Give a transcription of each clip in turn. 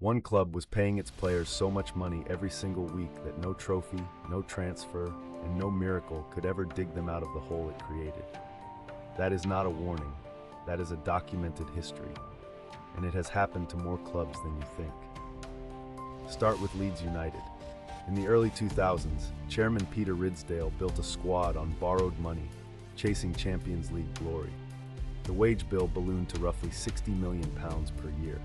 One club was paying its players so much money every single week that no trophy, no transfer, and no miracle could ever dig them out of the hole it created. That is not a warning. That is a documented history. And it has happened to more clubs than you think. Start with Leeds United. In the early 2000s, Chairman Peter Ridsdale built a squad on borrowed money, chasing Champions League glory. The wage bill ballooned to roughly £60 million per year,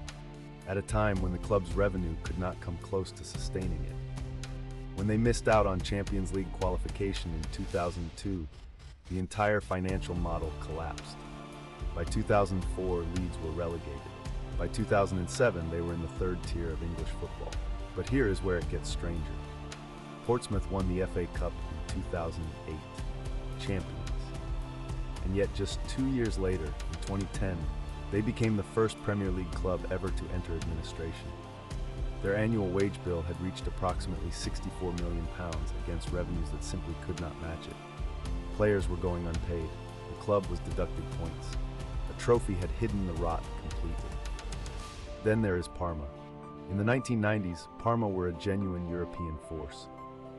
at a time when the club's revenue could not come close to sustaining it. When they missed out on Champions League qualification in 2002, the entire financial model collapsed. By 2004, Leeds were relegated. By 2007, they were in the third tier of English football. But here is where it gets stranger. Portsmouth won the FA Cup in 2008, champions. And yet just 2 years later, in 2010, they became the first Premier League club ever to enter administration. Their annual wage bill had reached approximately £64 million against revenues that simply could not match it. Players were going unpaid. The club was deducting points. A trophy had hidden the rot completely. Then there is Parma. In the 1990s, Parma were a genuine European force.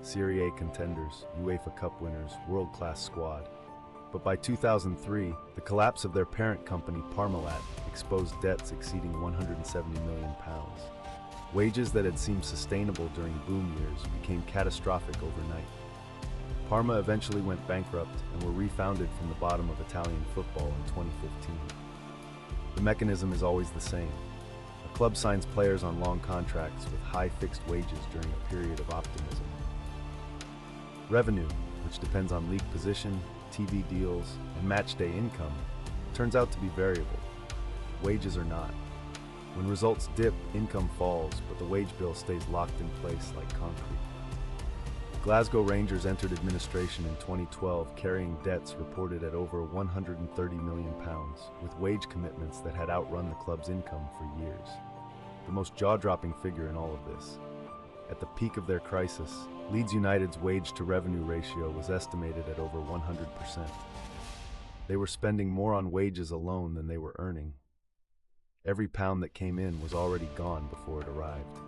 Serie A contenders, UEFA Cup winners, world-class squad. But by 2003, the collapse of their parent company Parmalat exposed debts exceeding £170 million. Wages that had seemed sustainable during boom years became catastrophic overnight. Parma eventually went bankrupt and were refounded from the bottom of Italian football in 2015. The mechanism is always the same. A club signs players on long contracts with high fixed wages during a period of optimism. Revenue, which depends on league position, TV deals, and matchday income, turns out to be variable. Wages are not. When results dip, income falls, but the wage bill stays locked in place like concrete. Glasgow Rangers entered administration in 2012 carrying debts reported at over £130 million, with wage commitments that had outrun the club's income for years. The most jaw-dropping figure in all of this. At the peak of their crisis, Leeds United's wage-to-revenue ratio was estimated at over 100%. They were spending more on wages alone than they were earning. Every pound that came in was already gone before it arrived.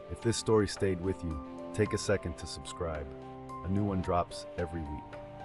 If this story stayed with you, take a second to subscribe. A new one drops every week.